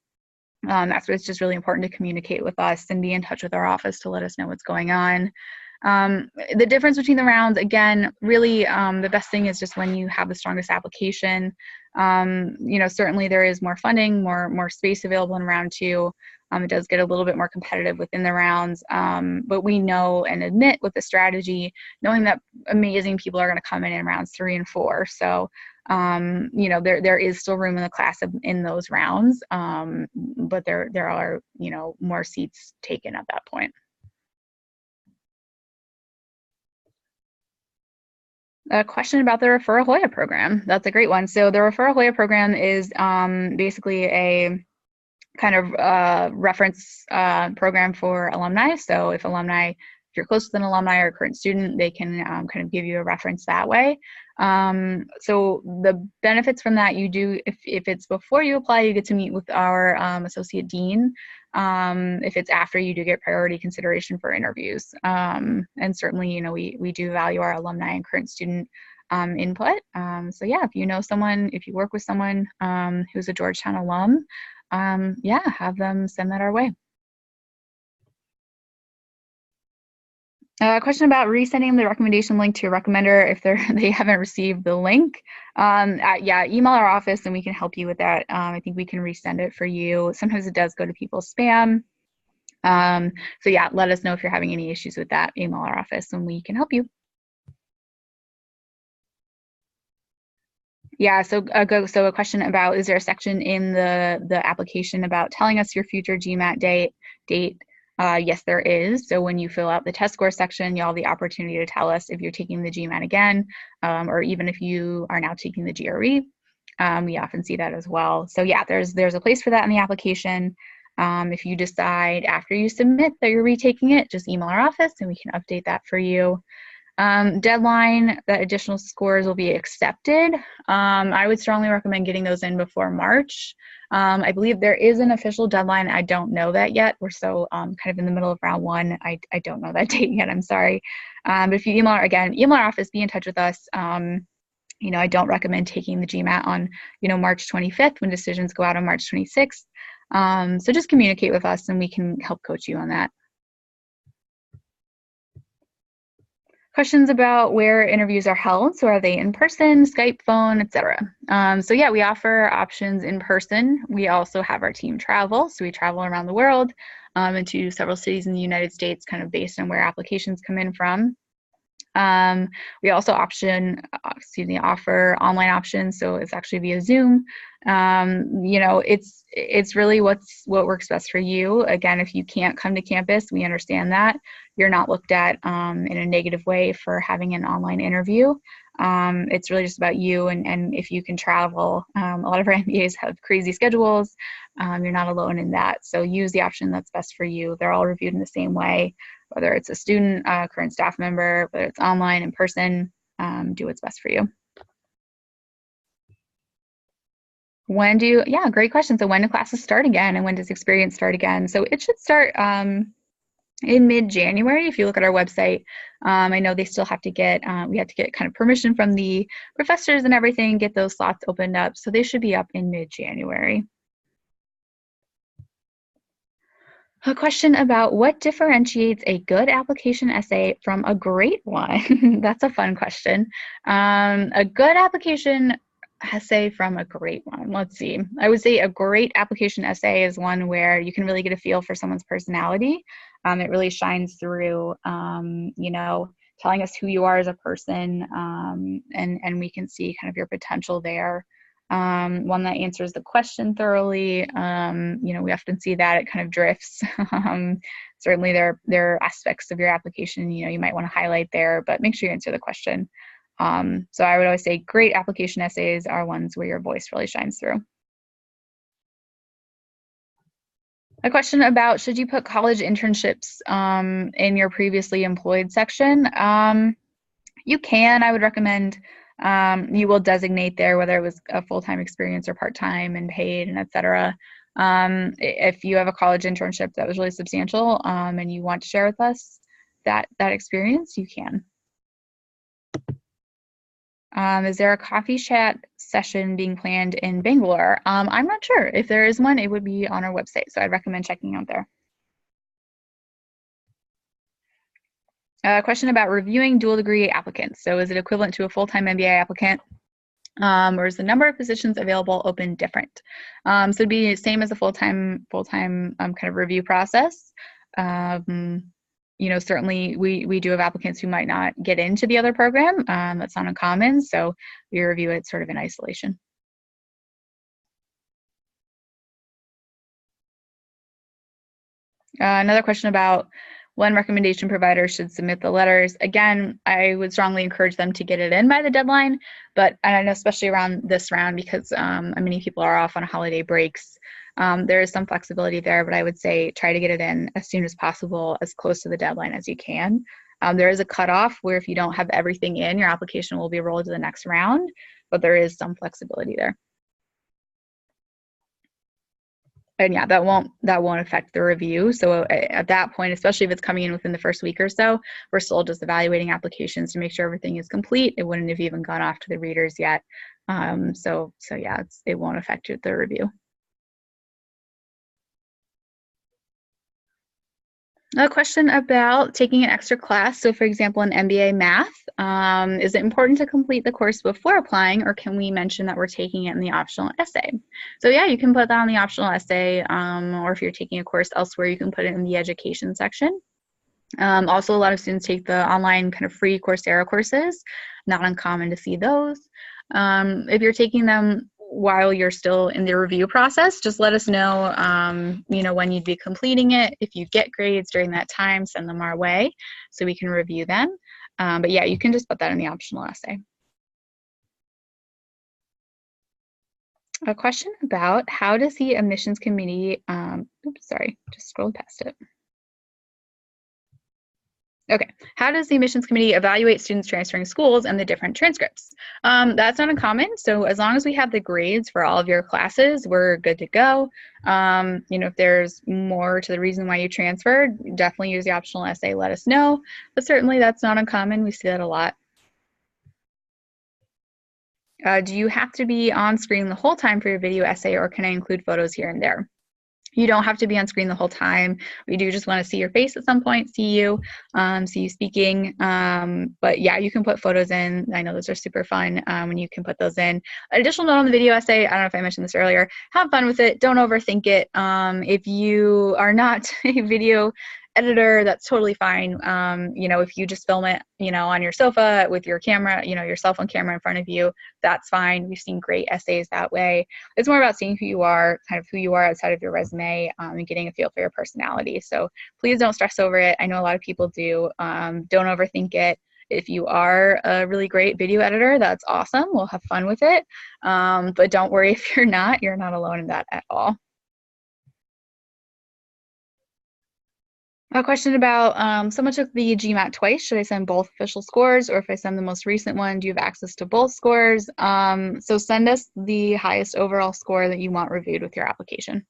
That's what it's just really important to communicate with us and be in touch with our office to let us know what's going on. The difference between the rounds, again, really the best thing is just when you have the strongest application. Certainly there is more funding, more space available in round 2. It does get a little bit more competitive within the rounds, but we know and admit with the strategy, knowing that amazing people are going to come in rounds 3 and 4. So, there is still room in the class in those rounds, but there are, more seats taken at that point. A question about the Referral Hoya program. That's a great one. So the Referral Hoya program is basically a kind of reference program for alumni. So if you're close with an alumni or a current student, they can kind of give you a reference that way. So the benefits from that, you do, if it's before you apply, you get to meet with our associate dean. If it's after, you do get priority consideration for interviews. And certainly, we do value our alumni and current student input. So yeah, if you know someone, if you work with someone who's a Georgetown alum, have them send that our way. Question about resending the recommendation link to your recommender if they haven't received the link. Email our office and we can help you with that. I think we can resend it for you. Sometimes it does go to people's spam. Let us know if you're having any issues with that. Email our office and we can help you. Yeah, so a question about, is there a section in the application about telling us your future GMAT date? Yes, there is. So when you fill out the test score section, you'll have the opportunity to tell us if you're taking the GMAT again, or even if you are now taking the GRE. We often see that as well. So yeah, there's a place for that in the application. If you decide after you submit that you're retaking it, just email our office and we can update that for you. Deadline that additional scores will be accepted. I would strongly recommend getting those in before March. I believe there is an official deadline. I don't know that yet. We're so kind of in the middle of round 1. I don't know that date yet. I'm sorry. But if you email our office, be in touch with us. I don't recommend taking the GMAT on, March 25th when decisions go out on March 26th. So just communicate with us and we can help coach you on that. Questions about where interviews are held. So are they in person, Skype, phone, etc. We offer options in person. We also have our team travel. So we travel around the world into several cities in the United States, kind of based on where applications come in from. We also offer online options, so it's actually via Zoom. It's really what works best for you. Again, if you can't come to campus, we understand that. You're not looked at in a negative way for having an online interview. It's really just about you and if you can travel. A lot of our MBAs have crazy schedules. You're not alone in that. So use the option that's best for you. They're all reviewed in the same way, whether it's a student, current staff member, whether it's online, in person, do what's best for you. Great question. So when do classes start again and when does experience start again? So it should start in mid-January. If you look at our website, I know they still have to we have to get kind of permission from the professors and everything, get those slots opened up. So they should be up in mid-January. A question about what differentiates a good application essay from a great one. That's a fun question. A good application essay from a great one. Let's see. I would say a great application essay is one where you can really get a feel for someone's personality. It really shines through, telling us who you are as a person, and we can see kind of your potential there. One that answers the question thoroughly. We often see that it kind of drifts. certainly there are aspects of your application, you might want to highlight there, but make sure you answer the question. So I would always say great application essays are ones where your voice really shines through. A question about, should you put college internships in your previously employed section? You can. I would recommend you will designate there whether it was a full-time experience or part-time and paid and et cetera. If you have a college internship that was really substantial and you want to share with us that experience, you can. Is there a coffee chat session being planned in Bangalore? I'm not sure. If there is one, it would be on our website, so I'd recommend checking out there. A question about reviewing dual degree applicants. So is it equivalent to a full-time MBA applicant? Or is the number of positions available open different? So it'd be the same as a full-time kind of review process. Certainly we do have applicants who might not get into the other program. That's not uncommon, so we review it sort of in isolation. Another question about when recommendation providers should submit the letters. Again, I would strongly encourage them to get it in by the deadline, but I know especially around this round because many people are off on holiday breaks. There is some flexibility there, but I would say try to get it in as soon as possible, as close to the deadline as you can. There is a cutoff where if you don't have everything in, your application will be rolled to the next round, but there is some flexibility there. And yeah, that won't affect the review. So at that point, especially if it's coming in within the first week or so, we're still just evaluating applications to make sure everything is complete. It wouldn't have even gone off to the readers yet. So yeah, it won't affect the review. A question about taking an extra class. So for example, an MBA math, is it important to complete the course before applying, or can we mention that we're taking it in the optional essay? So yeah, you can put that on the optional essay, or if you're taking a course elsewhere, you can put it in the education section. Also, a lot of students take the online kind of free Coursera courses. Not uncommon to see those. If you're taking them while you're still in the review process, just let us know, when you'd be completing it. If you get grades during that time, send them our way so we can review them. But yeah, you can just put that in the optional essay. A question about how does the admissions committee, just scrolled past it. Okay, how does the admissions committee evaluate students transferring schools and the different transcripts? That's not uncommon. So as long as we have the grades for all of your classes, we're good to go. If there's more to the reason why you transferred, definitely use the optional essay, let us know. But certainly that's not uncommon. We see that a lot. Do you have to be on screen the whole time for your video essay, or can I include photos here and there? You don't have to be on screen the whole time. We do just want to see your face at some point, see you speaking. But yeah, you can put photos in. I know those are super fun when you can put those in. Additional note on the video essay, I don't know if I mentioned this earlier, have fun with it. Don't overthink it. If you are not a video editor, that's totally fine. If you just film it, on your sofa with your camera, your cell phone camera in front of you, that's fine. We've seen great essays that way. It's more about seeing who you are outside of your resume, and getting a feel for your personality. So please don't stress over it. I know a lot of people do. Don't overthink it. If you are a really great video editor, that's awesome. We'll have fun with it. But don't worry if you're not alone in that at all. A question about someone took the Gmat twice. Should I send both official scores, or if I send the most recent one, do you have access to both scores? So send us the highest overall score that you want reviewed with your application.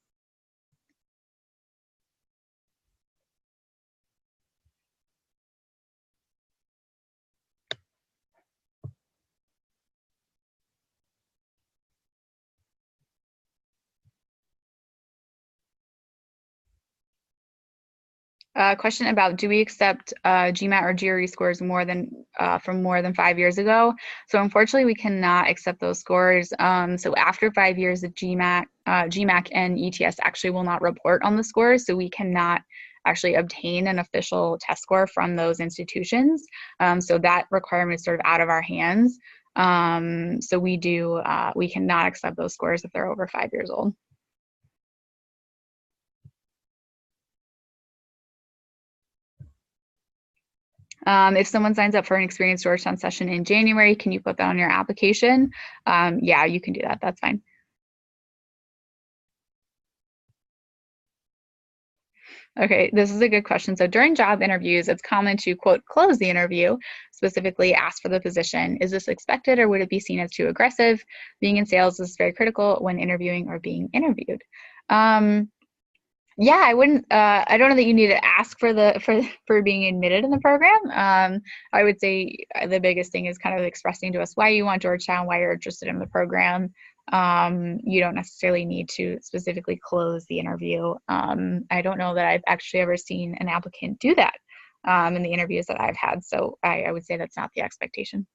Question about, do we accept Gmat or GRE scores from more than 5 years ago? So unfortunately, we cannot accept those scores. So after 5 years, the GMAC and ETS actually will not report on the scores, so we cannot actually obtain an official test score from those institutions. So that requirement is sort of out of our hands. So we cannot accept those scores if they're over 5 years old. If someone signs up for an Experience Georgetown session in January, can you put that on your application? Yeah, you can do that. That's fine. Okay, this is a good question. So during job interviews, it's common to, quote, close the interview, specifically ask for the position. Is this expected or would it be seen as too aggressive? Being in sales is very critical when interviewing or being interviewed. Yeah, I wouldn't. I don't know that you need to ask for for being admitted in the program. I would say the biggest thing is kind of expressing to us why you want Georgetown, why you're interested in the program. You don't necessarily need to specifically close the interview. I don't know that I've actually ever seen an applicant do that in the interviews that I've had. So I would say that's not the expectation.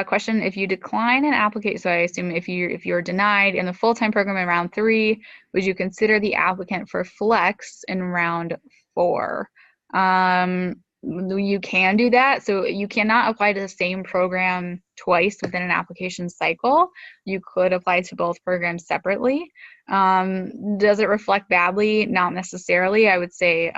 Question: if you decline an application, so I assume if you're denied in the full-time program in round 3, would you consider the applicant for flex in round 4? You can do that. So you cannot apply to the same program twice within an application cycle. You could apply to both programs separately. Does it reflect badly? Not necessarily. I would say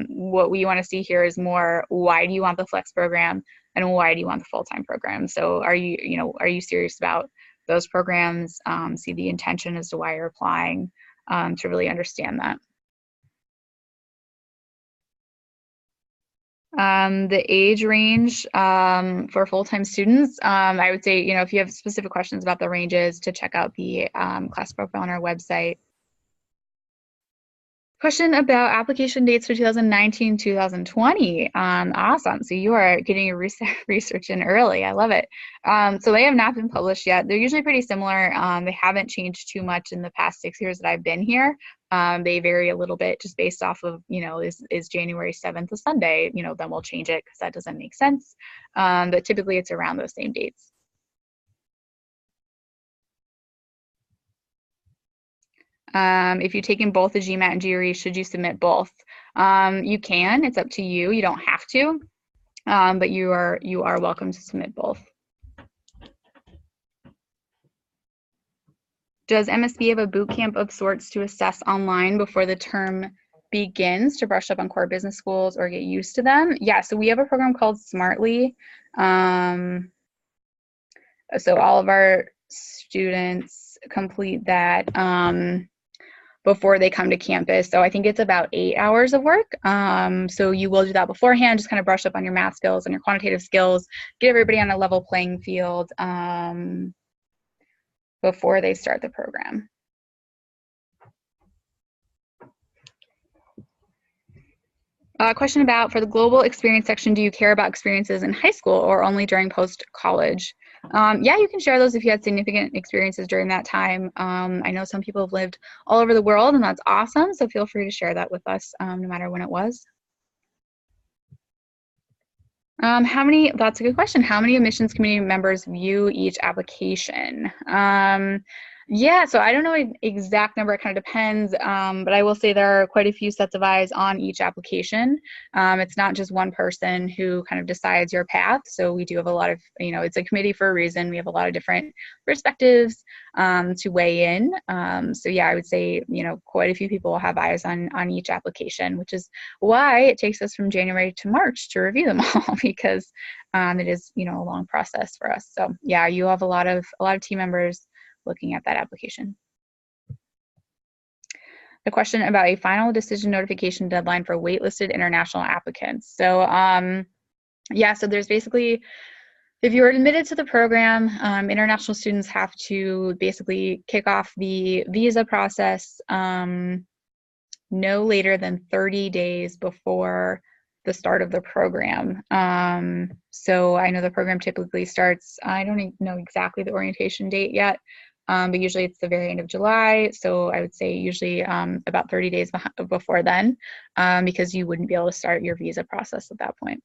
what we want to see here is more, why do you want the flex program? And why do you want the full-time program? So are you serious about those programs? See the intention as to why you're applying to really understand that. The age range for full-time students, I would say, if you have specific questions about the ranges, to check out the class profile on our website. Question about application dates for 2019, 2020. Awesome. So you are getting your research in early. I love it. So they have not been published yet. They're usually pretty similar. They haven't changed too much in the past 6 years that I've been here. They vary a little bit just based off of, is January 7th a Sunday? Then we'll change it because that doesn't make sense. But typically it's around those same dates. If you've taken both the Gmat and GRE, should you submit both? You can. It's up to you. You don't have to, but you are welcome to submit both. Does MSB have a boot camp of sorts to assess online before the term begins to brush up on core business schools or get used to them? Yeah, so we have a program called Smartly. So all of our students complete that before they come to campus. So I think it's about 8 hours of work. So you will do that beforehand, just kind of brush up on your math skills and your quantitative skills, get everybody on a level playing field before they start the program. Question about, for the global experience section, do you care about experiences in high school or only during post-college? Yeah, you can share those if you had significant experiences during that time. I know some people have lived all over the world, and that's awesome, so feel free to share that with us no matter when it was. That's a good question. How many admissions committee members view each application? Yeah, so I don't know an exact number, it kind of depends, but I will say there are quite a few sets of eyes on each application. It's not just one person who kind of decides your path, so we do have a lot of, it's a committee for a reason. We have a lot of different perspectives to weigh in. So yeah, I would say, quite a few people will have eyes on each application, which is why it takes us from January to March to review them all, because it is, a long process for us. So yeah, you have a lot of team members looking at that application. The question about a final decision notification deadline for waitlisted international applicants. So yeah, so there's basically, if you're admitted to the program, international students have to basically kick off the visa process no later than 30 days before the start of the program. So I know the program typically starts, I don't know exactly the orientation date yet, but usually it's the very end of July. So I would say usually about 30 days before then, because you wouldn't be able to start your visa process at that point.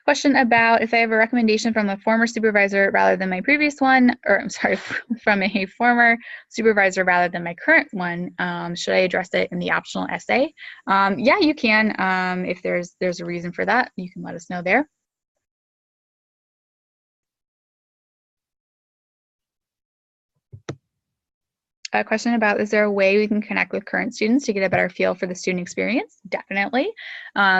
Question about if I have a recommendation from a former supervisor rather than my previous one, or I'm sorry, from a former supervisor rather than my current one, should I address it in the optional essay? Yeah, you can. If there's a reason for that, you can let us know there. A question about, is there a way we can connect with current students to get a better feel for the student experience? Definitely.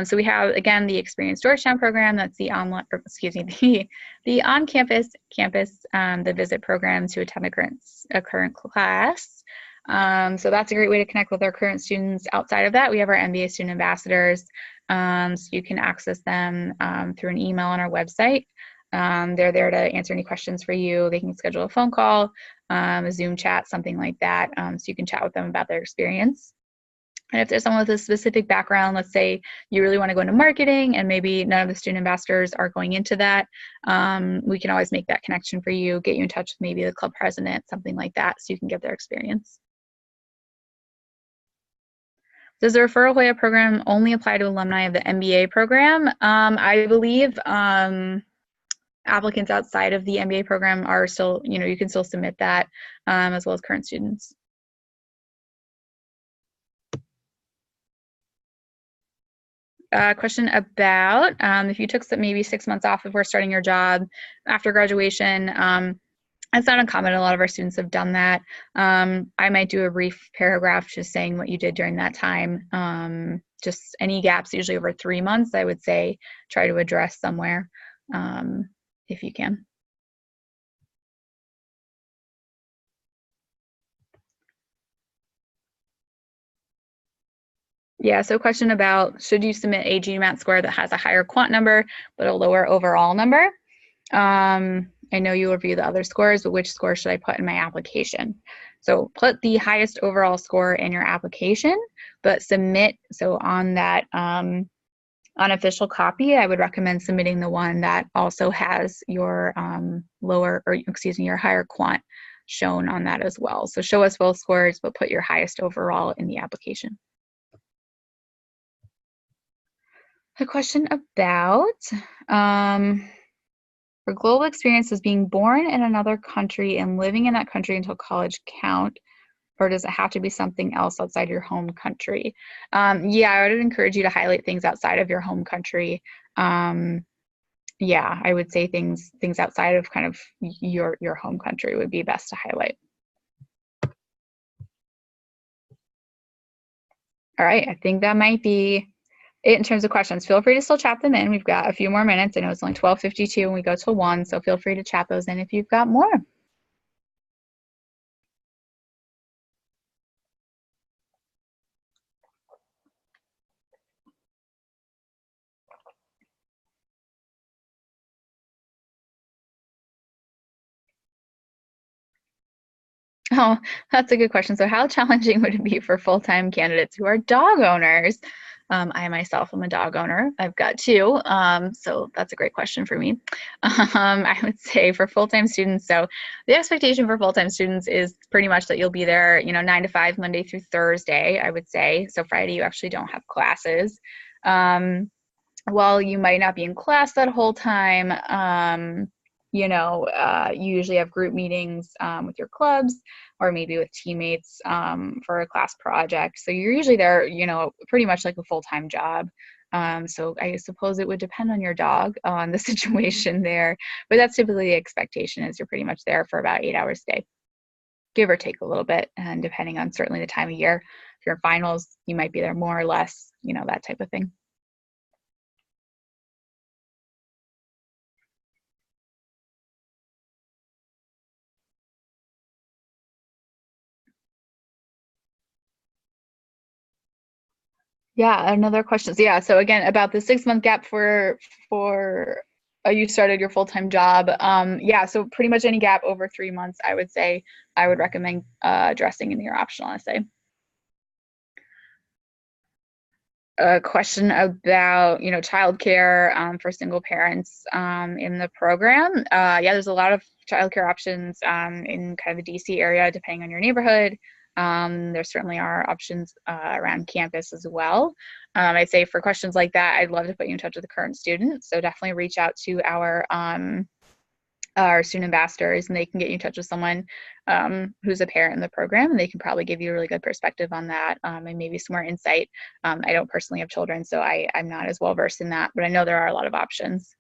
So we have, again, the Experience Georgetown program. That's the online, or excuse me, the on-campus, the visit program to attend a current class. So that's a great way to connect with our current students. Outside of that, we have our MBA student ambassadors. So you can access them through an email on our website. They're there to answer any questions for you. They can schedule a phone call, a Zoom chat, something like that. So you can chat with them about their experience. And if there's someone with a specific background, let's say you really want to go into marketing and maybe none of the student ambassadors are going into that, we can always make that connection for you, get you in touch with maybe the club president, something like that, so you can get their experience. Does the Referral program only apply to alumni of the MBA program? I believe applicants outside of the MBA program are still, you can still submit that, as well as current students. Question about if you took maybe 6 months off before starting your job after graduation. It's not uncommon. A lot of our students have done that. I might do a brief paragraph just saying what you did during that time. Just any gaps, usually over 3 months, I would say try to address somewhere if you can. Yeah, so question about, should you submit a Gmat score that has a higher quant number but a lower overall number? I know you will review the other scores, but which score should I put in my application? So put the highest overall score in your application, but submit, so on that unofficial copy, I would recommend submitting the one that also has your your higher quant shown on that as well. So show us both scores, but put your highest overall in the application. A question about for global experiences, being born in another country and living in that country until college count, or does it have to be something else outside your home country? Yeah, I would encourage you to highlight things outside of your home country. Yeah, I would say things outside of kind of your home country would be best to highlight. All right, I think that might be it in terms of questions. Feel free to still chat them in. We've got a few more minutes. I know it's only 12:52 and we go till 1, so feel free to chat those in if you've got more. Oh, that's a good question. So how challenging would it be for full-time candidates who are dog owners? I myself am a dog owner. I've got 2, so that's a great question for me. I would say for full-time students, so the expectation for full-time students is pretty much that you'll be there, 9 to 5, Monday through Thursday, I would say. So Friday you actually don't have classes. While you might not be in class that whole time, you usually have group meetings with your clubs or maybe with teammates for a class project. So you're usually there, pretty much like a full-time job. So I suppose it would depend on your dog, on the situation there, but that's typically the expectation is you're pretty much there for about 8 hours a day, give or take a little bit, and depending on certainly the time of year. If you're in finals, you might be there more or less, that type of thing. Yeah, another question. So yeah, so again, about the 6-month gap for you started your full-time job. Yeah, so pretty much any gap over 3 months, I would say I would recommend addressing in your optional essay. A question about childcare for single parents in the program. Yeah, there's a lot of childcare options in kind of the DC area, depending on your neighborhood. There certainly are options around campus as well. I'd say for questions like that, I'd love to put you in touch with the current student. So definitely reach out to our student ambassadors, and they can get you in touch with someone who's a parent in the program, and they can probably give you a really good perspective on that and maybe some more insight. I don't personally have children, so I'm not as well versed in that, but I know there are a lot of options.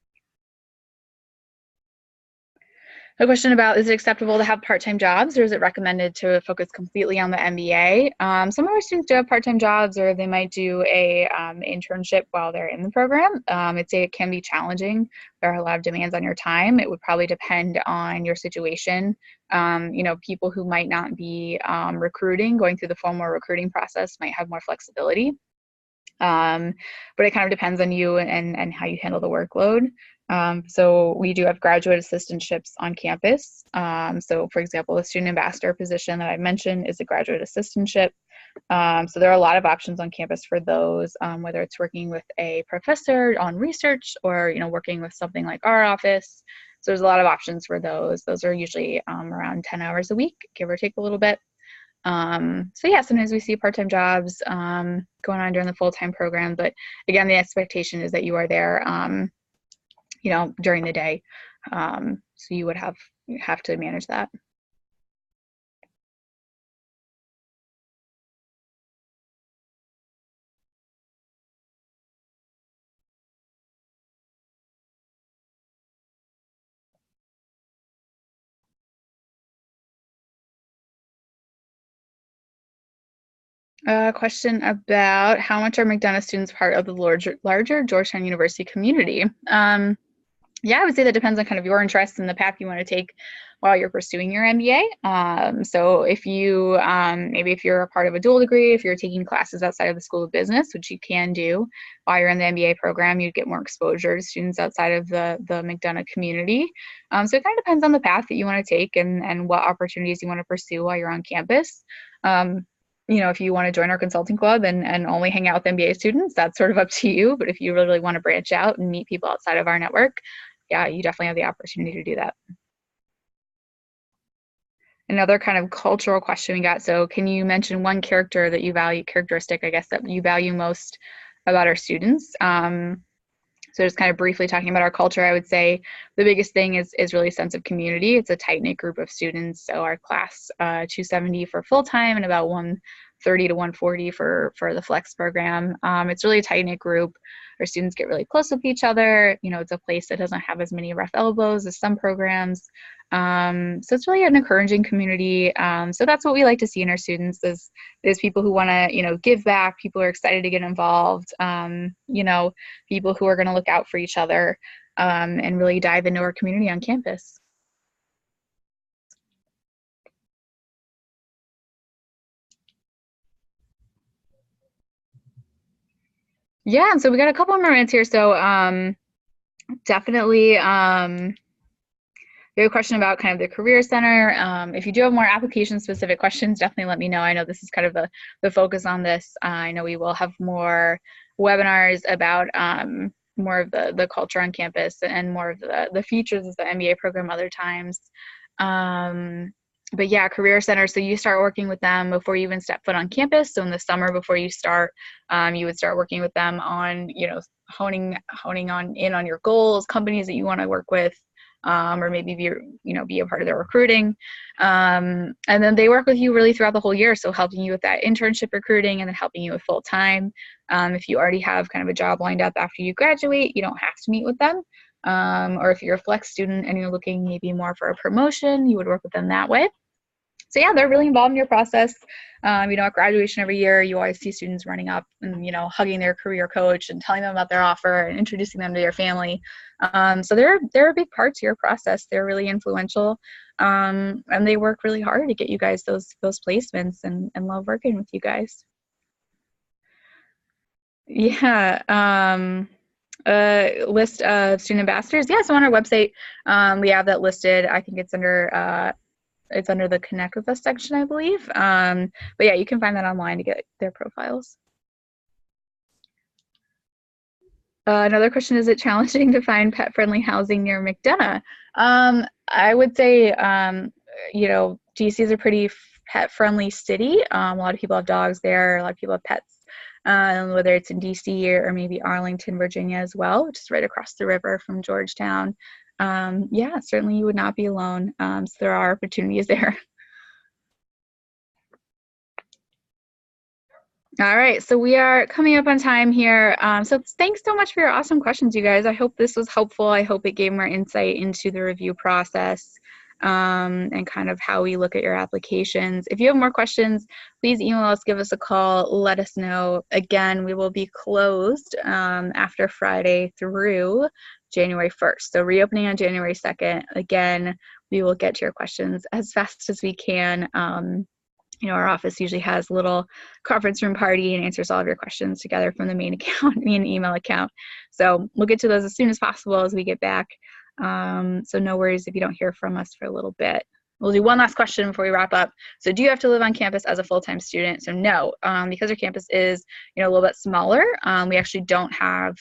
A question about, is it acceptable to have part-time jobs, or is it recommended to focus completely on the MBA? Some of our students do have part-time jobs, or they might do a internship while they're in the program. I'd say it can be challenging. There are a lot of demands on your time. It would probably depend on your situation. You know, people who might not be recruiting, going through the formal recruiting process, might have more flexibility. But it kind of depends on you and how you handle the workload. So we do have graduate assistantships on campus. So for example, the student ambassador position that I mentioned is a graduate assistantship. So there are a lot of options on campus for those, whether it's working with a professor on research or, you know, working with something like our office. So there's a lot of options for those. Those are usually around 10 hours a week, give or take a little bit. So yeah, sometimes we see part-time jobs going on during the full-time program, but again, the expectation is that you are there, you know, during the day. So you would have to manage that. Question about how much are McDonough students part of the larger Georgetown University community? Yeah, I would say that depends on kind of your interests and the path you want to take while you're pursuing your MBA. So if you, maybe if you're a part of a dual degree, if you're taking classes outside of the School of Business, which you can do while you're in the MBA program, you'd get more exposure to students outside of the McDonough community. So it kind of depends on the path that you want to take and what opportunities you want to pursue while you're on campus. You know, if you want to join our consulting club and only hang out with MBA students, that's sort of up to you. But if you really want to branch out and meet people outside of our network, yeah, you definitely have the opportunity to do that. Another kind of cultural question we got. So can you mention one characteristic, I guess, that you value most about our students? So just kind of briefly talking about our culture, I would say the biggest thing is really a sense of community. It's a tight-knit group of students. So our class, 270 for full-time and about 130 to 140 for the flex program. It's really a tight-knit group. Our students get really close with each other. You know, it's a place that doesn't have as many rough elbows as some programs. So it's really an encouraging community. So that's what we like to see in our students is people who want to, you know, give back, people who are excited to get involved, you know, people who are going to look out for each other and really dive into our community on campus. Yeah, and so we got a couple more minutes here. So definitely, we have a question about kind of the Career Center. If you do have more application-specific questions, definitely let me know. I know this is kind of the focus on this. I know we will have more webinars about more of the culture on campus and more of the features of the MBA program other times. But yeah, Career Center, so you start working with them before you even step foot on campus. So in the summer before you start, you would start working with them on, you know, honing on your goals, companies that you want to work with, or maybe be a part of their recruiting. And then they work with you really throughout the whole year. So helping you with that internship recruiting and then helping you with full time. If you already have kind of a job lined up after you graduate, you don't have to meet with them. Or if you're a flex student and you're looking maybe more for a promotion, you would work with them that way. So yeah, they're really involved in your process. You know, at graduation every year, you always see students running up and, you know, hugging their career coach and telling them about their offer and introducing them to their family. So they're a big part to your process. They're really influential, and they work really hard to get you guys those placements and love working with you guys. Yeah. List of student ambassadors. Yeah, so on our website, we have that listed. I think it's under the Connect with Us section, I believe. But yeah, you can find that online to get their profiles. Another question, is it challenging to find pet-friendly housing near McDonough? I would say, you know, DC is a pretty pet-friendly city. A lot of people have dogs there. A lot of people have pets, whether it's in DC or maybe Arlington, Virginia as well, which is right across the river from Georgetown. Yeah, certainly you would not be alone. So there are opportunities there. All right, so we are coming up on time here. So thanks so much for your awesome questions, you guys. I hope this was helpful. I hope it gave more insight into the review process. and kind of how we look at your applications. If you have more questions, please email us, give us a call, let us know. Again, we will be closed after Friday through January 1st. So reopening on January 2nd. Again, we will get to your questions as fast as we can. You know, our office usually has a little conference room party and answers all of your questions together from the main account, main email account. So we'll get to those as soon as possible as we get back. So no worries if you don't hear from us for a little bit. We'll do one last question before we wrap up. So do you have to live on campus as a full-time student? So no, because our campus is, you know, a little bit smaller, we actually don't have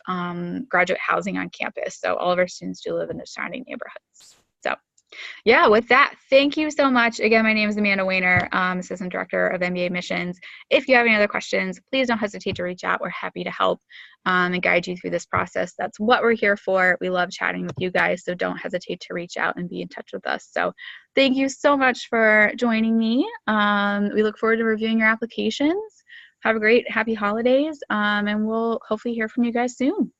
graduate housing on campus. So all of our students do live in the surrounding neighborhoods. So yeah, with that, thank you so much. Again, my name is Amanda Weiner, Assistant Director of MBA Admissions. If you have any other questions, please don't hesitate to reach out. We're happy to help and guide you through this process. That's what we're here for. We love chatting with you guys, so don't hesitate to reach out and be in touch with us. So thank you so much for joining me. We look forward to reviewing your applications. Have a great, happy holidays, and we'll hopefully hear from you guys soon.